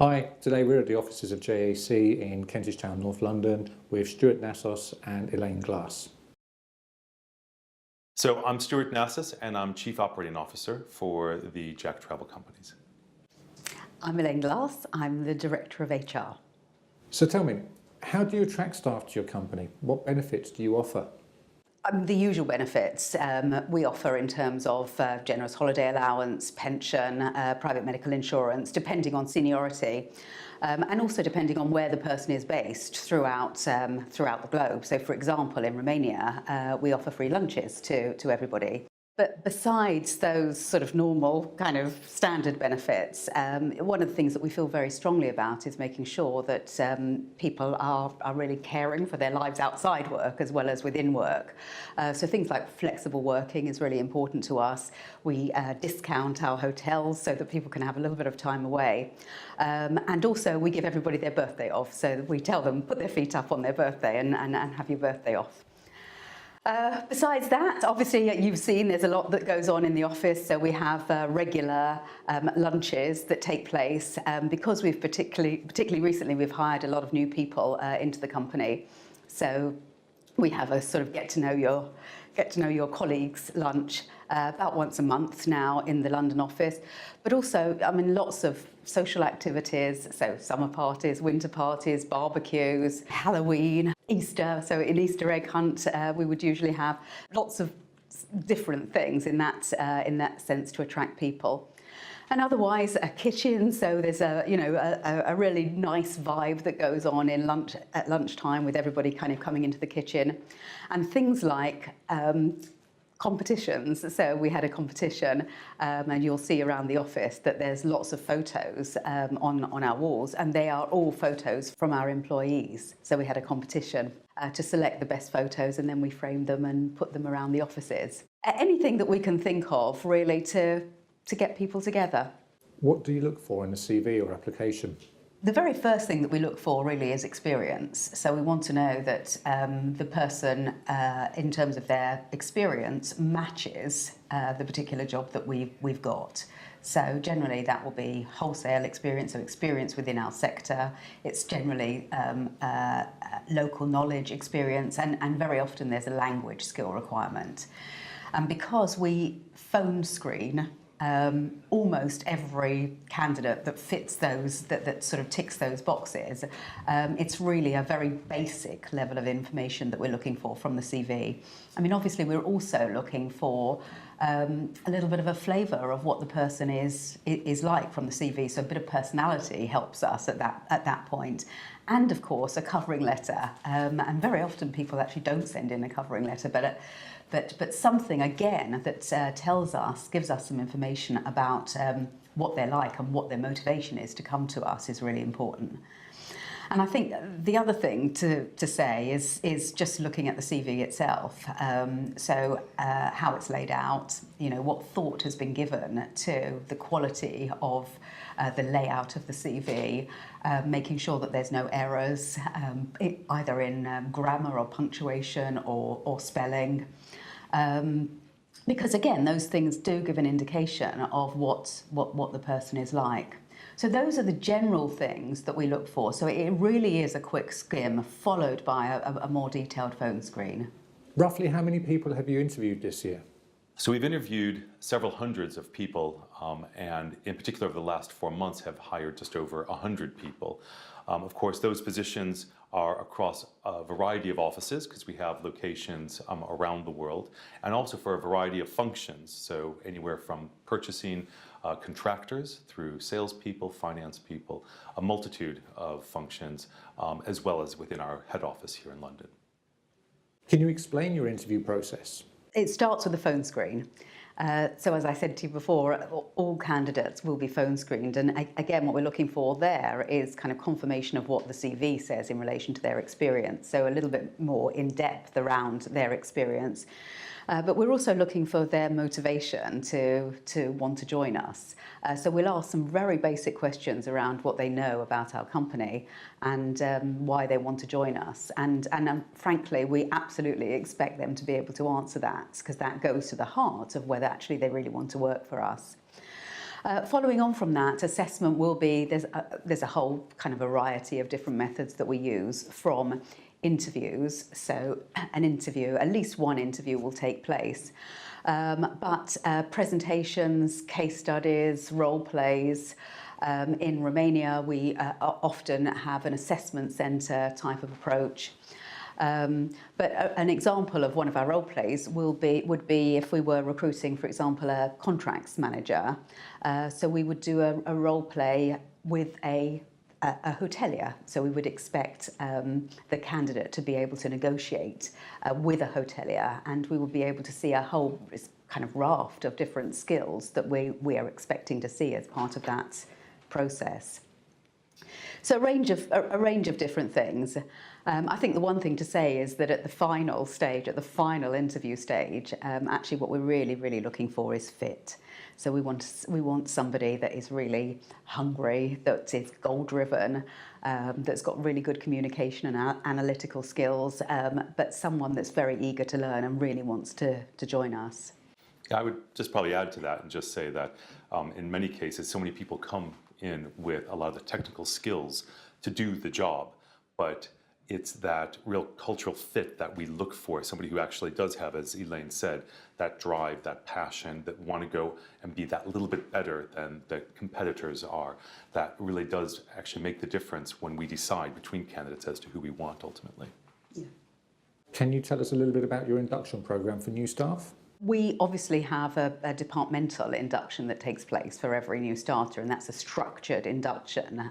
Hi, today we're at the offices of JAC in Kentish Town, North London, with Stuart Nassos and Elaine. So I'm Stuart Nassos, and I'm Chief Operating Officer for the JacTravel companies. I'm Elaine. I'm the Director of HR. So tell me, how do you attract staff to your company? What benefits do you offer? The usual benefits we offer in terms of generous holiday allowance, pension, private medical insurance, depending on seniority, and also depending on where the person is based throughout the globe. So, for example, in Romania, we offer free lunches to everybody. But besides those sort of normal kind of standard benefits, one of the things that we feel very strongly about is making sure that people are really caring for their lives outside work as well as within work. So things like flexible working is really important to us. We discount our hotels so that people can have a little bit of time away. And also we give everybody their birthday off. So we tell them, put their feet up on their birthday and have your birthday off. Besides that, obviously you've seen there's a lot that goes on in the office, so we have regular lunches that take place because we've particularly recently we've hired a lot of new people into the company. So we have a sort of get to know your colleagues lunch about once a month now in the London office, but also lots of social activities, so summer parties, winter parties, barbecues, Halloween, Easter. So in Easter egg hunt we would usually have lots of different things in that sense to attract people. And otherwise, a kitchen, so there's a really nice vibe that goes on at lunchtime with everybody kind of coming into the kitchen. And things like competitions. So we had a competition and you'll see around the office that there's lots of photos on our walls, and they are all photos from our employees. So we had a competition to select the best photos, and then we framed them and put them around the offices. Anything that we can think of really to get people together. What do you look for in a CV or application? The very first thing that we look for really is experience. So we want to know that the person, in terms of their experience, matches the particular job that we've got. So generally that will be wholesale experience, so experience within our sector. It's generally local knowledge experience, and very often there's a language skill requirement. And because we phone screen almost every candidate that fits those, that sort of ticks those boxes, it's really a very basic level of information that we're looking for from the CV. Obviously we're also looking for a little bit of a flavour of what the person is like from the CV, so a bit of personality helps us at that point. And of course a covering letter, and very often people actually don't send in a covering letter, but something again that gives us some information about what they're like and what their motivation is to come to us is really important. And I think the other thing to say is just looking at the CV itself. So how it's laid out, what thought has been given to the quality of the layout of the CV, making sure that there's no errors, either in grammar or punctuation or spelling. Because again, those things do give an indication of what the person is like. So those are the general things that we look for. So it really is a quick skim followed by a more detailed phone screen. Roughly how many people have you interviewed this year? So we've interviewed several hundreds of people, and in particular over the last 4 months have hired just over 100 people. Of course, those positions are across a variety of offices because we have locations around the world, and also for a variety of functions. So anywhere from purchasing, contractors through salespeople, finance people, a multitude of functions, as well as within our head office here in London. Can you explain your interview process? It starts with a phone screen. So as I said to you before, all candidates will be phone screened, and again what we're looking for there is kind of confirmation of what the CV says in relation to their experience, so a little bit more in depth around their experience. But we're also looking for their motivation to want to join us. So we'll ask some very basic questions around what they know about our company and why they want to join us. And frankly, we absolutely expect them to be able to answer that, because that goes to the heart of whether actually they really want to work for us. Following on from that, assessment will be, there's a whole kind of variety of different methods that we use, from interviews. So an interview, at least one interview will take place. But presentations, case studies, role plays. In Romania, we often have an assessment centre type of approach. But an example of one of our role plays would be if we were recruiting, for example, a contracts manager. So we would do a role play with a hotelier. So we would expect the candidate to be able to negotiate with a hotelier, and we would be able to see a whole kind of raft of different skills that we are expecting to see as part of that process. So a range of different things. I think the one thing to say is that at the final stage, at the final interview stage, actually what we're really looking for is fit. So we want somebody that is really hungry, that is goal-driven, that's got really good communication and analytical skills, but someone that's very eager to learn and really wants to join us. I would just probably add to that and just say that in many cases, so many people come in with a lot of the technical skills to do the job, but it's that real cultural fit that we look for, somebody who actually does have, as Elaine said, that drive, that passion, that want to go and be that little bit better than the competitors are. That really does actually make the difference when we decide between candidates as to who we want ultimately. Yeah. Can you tell us a little bit about your induction program for new staff? We obviously have a departmental induction that takes place for every new starter, and that's a structured induction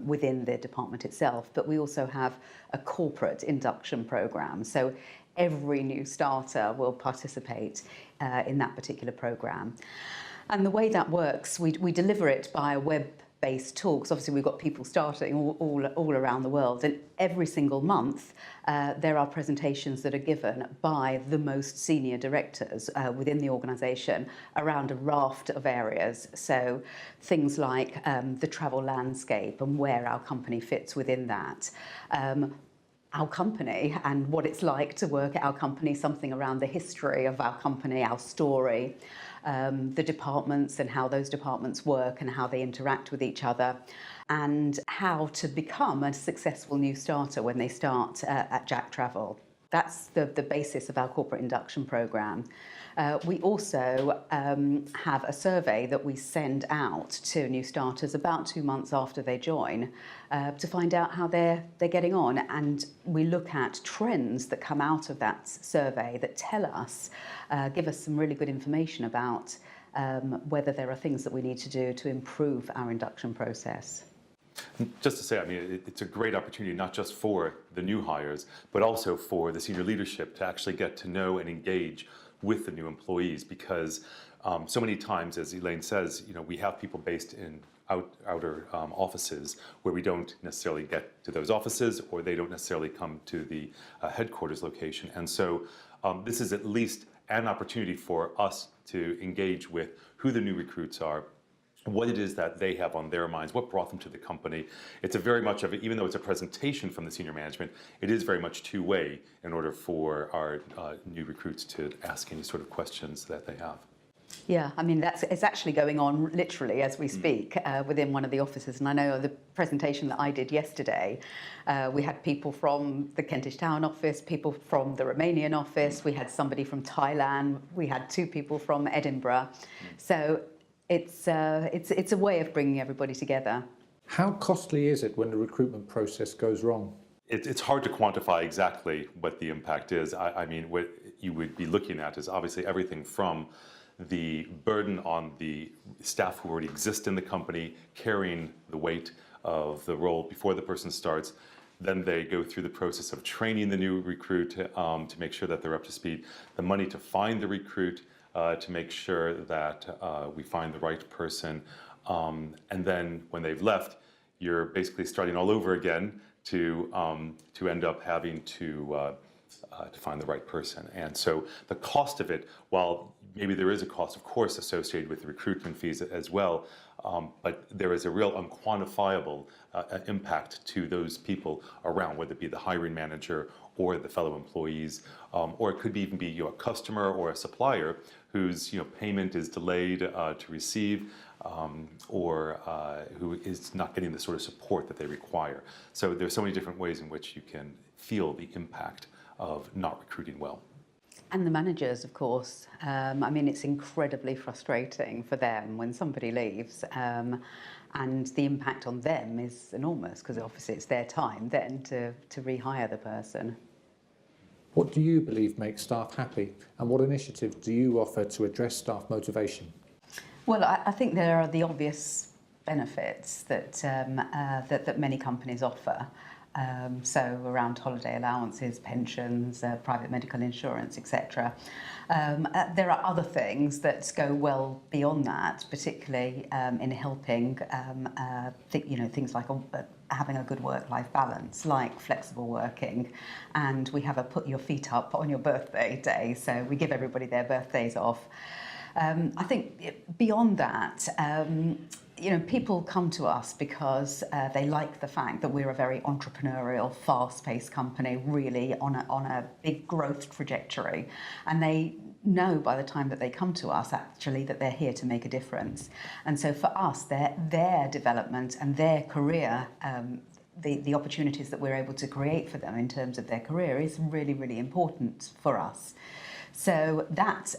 within the department itself. But we also have a corporate induction program. So every new starter will participate in that particular program. And the way that works, we deliver it by a web-based tool, because obviously we've got people starting all around the world, and every single month there are presentations that are given by the most senior directors within the organisation around a raft of areas. So things like the travel landscape and where our company fits within that. Our company and what it's like to work at our company, something around the history of our company, our story, the departments and how those departments work and how they interact with each other, and how to become a successful new starter when they start at JacTravel. That's the basis of our corporate induction programme. We also have a survey that we send out to new starters about 2 months after they join to find out how they're getting on. And we look at trends that come out of that survey that tell us, give us some really good information about whether there are things that we need to do to improve our induction process. Just to say, I mean, it's a great opportunity not just for the new hires, but also for the senior leadership to actually get to know and engage with the new employees, because so many times, as Elaine says, you know, we have people based in outer offices where we don't necessarily get to those offices, or they don't necessarily come to the headquarters location. And so this is at least an opportunity for us to engage with who the new recruits are, what it is that they have on their minds, what brought them to the company. It's a very much of it, even though it's a presentation from the senior management, it is very much two-way in order for our new recruits to ask any sort of questions that they have. Yeah, I mean, it's actually going on literally as we speak within one of the offices. And I know the presentation that I did yesterday, we had people from the Kentish Town office, people from the Romanian office, we had somebody from Thailand, we had 2 people from Edinburgh. So it's a way of bringing everybody together. How costly is it when the recruitment process goes wrong? It's hard to quantify exactly what the impact is. I mean, what you would be looking at is obviously everything from the burden on the staff who already exist in the company, carrying the weight of the role before the person starts. Then they go through the process of training the new recruit to make sure that they're up to speed. The money to find the recruit, to make sure that we find the right person. And then when they've left, you're basically starting all over again to end up having to find the right person. And so the cost of it, while maybe there is a cost, of course, associated with the recruitment fees as well, but there is a real unquantifiable impact to those people around, whether it be the hiring manager or the fellow employees, or it could even be a customer or a supplier whose payment is delayed to receive, or who is not getting the sort of support that they require. So there's so many different ways in which you can feel the impact of not recruiting well. And the managers, of course. I mean, it's incredibly frustrating for them when somebody leaves, and the impact on them is enormous because obviously it's their time then to rehire the person. What do you believe makes staff happy, and what initiatives do you offer to address staff motivation? Well, I think there are the obvious benefits that many companies offer. So around holiday allowances, pensions, private medical insurance, etc. There are other things that go well beyond that, particularly in helping things like having a good work-life balance, like flexible working, and we have a put your feet up on your birthday day, so we give everybody their birthdays off. I think beyond that, people come to us because they like the fact that we're a very entrepreneurial, fast-paced company, really on a big growth trajectory, and they know by the time that they come to us actually that they're here to make a difference. And so for us, their development and their career, the opportunities that we're able to create for them in terms of their career is really, really important for us. So that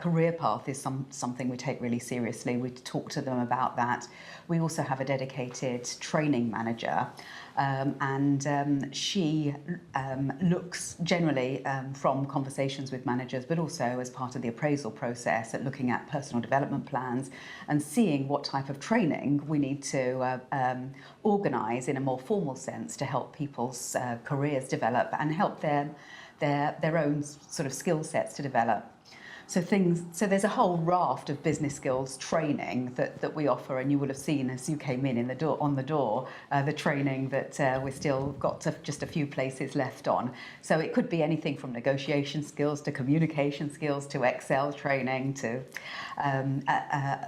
career path is something we take really seriously. We talk to them about that. We also have a dedicated training manager, and she looks generally from conversations with managers, but also as part of the appraisal process at looking at personal development plans and seeing what type of training we need to organise in a more formal sense to help people's careers develop and help them their own sort of skill sets to develop. So there's a whole raft of business skills training that we offer, and you will have seen as you came in the door the training that we've still got just a few places left on. So it could be anything from negotiation skills to communication skills to Excel training to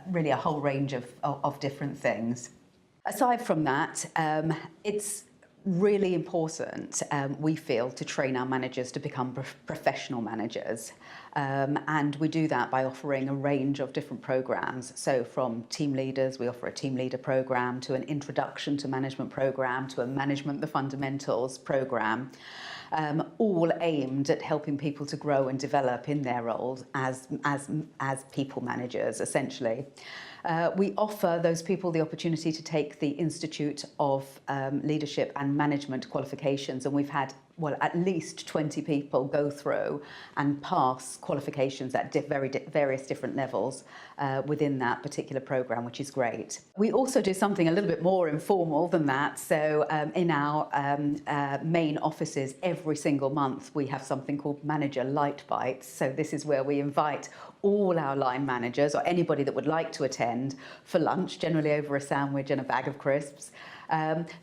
really a whole range of different things. Aside from that, it's really important, we feel, to train our managers to become professional managers. And we do that by offering a range of different programs. So from team leaders, we offer a team leader program, to an introduction to management program, to a management the fundamentals program, all aimed at helping people to grow and develop in their roles as people managers, essentially. We offer those people the opportunity to take the Institute of Leadership and Management qualifications, and we've had at least 20 people go through and pass qualifications at various different levels within that particular program, which is great. We also do something a little bit more informal than that. So in our main offices, every single month we have something called Manager Light Bites. So this is where we invite all our line managers or anybody that would like to attend for lunch, generally over a sandwich and a bag of crisps,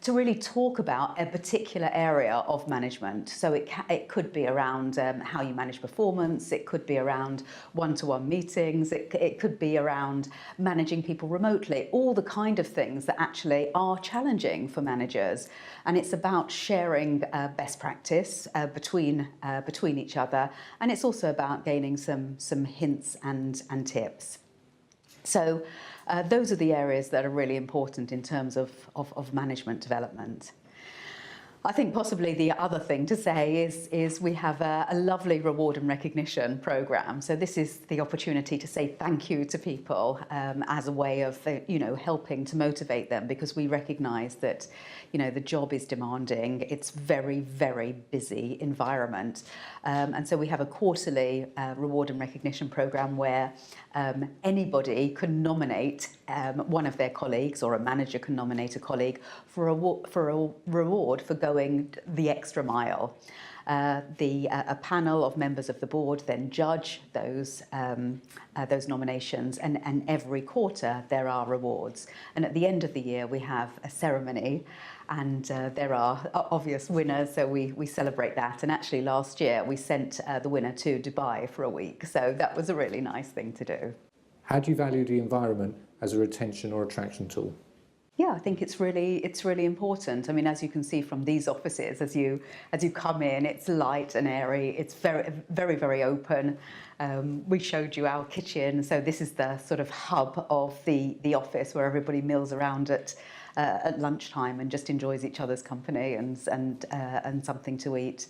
to really talk about a particular area of management. So it could be around how you manage performance, it could be around one-to-one meetings, it could be around managing people remotely, all the kind of things that actually are challenging for managers. And it's about sharing best practice between each other, and it's also about gaining some hints and tips. So those are the areas that are really important in terms of management development. I think possibly the other thing to say is we have a lovely reward and recognition programme. So this is the opportunity to say thank you to people as a way of helping to motivate them, because we recognise that the job is demanding. It's very, very busy environment, and so we have a quarterly reward and recognition programme where anybody can nominate one of their colleagues, or a manager can nominate a colleague for a reward for going the extra mile. A panel of members of the board then judge those nominations, and every quarter there are rewards. And at the end of the year we have a ceremony, and there are obvious winners, so we celebrate that. And actually last year we sent the winner to Dubai for a week, so that was a really nice thing to do. How do you value the environment as a retention or attraction tool? Yeah, I think it's really important. I mean, as you can see from these offices, as you come in, it's light and airy. It's very open. We showed you our kitchen, so this is the sort of hub of the office where everybody mills around at lunchtime and just enjoys each other's company and something to eat.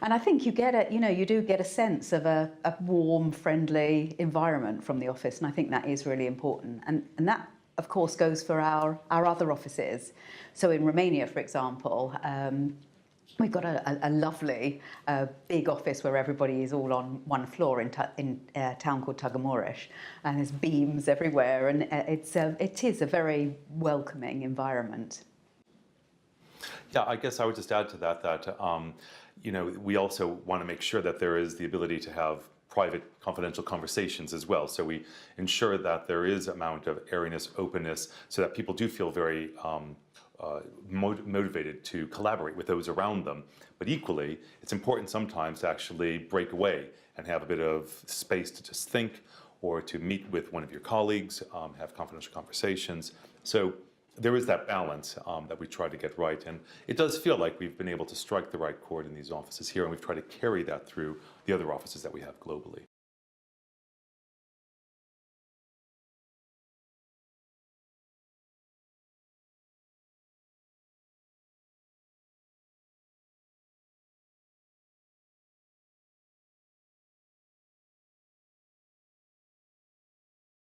And I think you do get a sense of a warm, friendly environment from the office, and I think that is really important. And that, of course, goes for our other offices. So in Romania, for example, we've got a lovely big office where everybody is all on one floor in a town called Tăgămureș, and there's beams everywhere, and it is a very welcoming environment. Yeah, I guess I would just add to that we also want to make sure that there is the ability to have private, confidential conversations as well. So we ensure that there is amount of airiness, openness, so that people do feel very motivated to collaborate with those around them. But equally, it's important sometimes to actually break away and have a bit of space to just think, or to meet with one of your colleagues, have confidential conversations. So there is that balance that we try to get right, and it does feel like we've been able to strike the right chord in these offices here, and we've tried to carry that through the other offices that we have globally.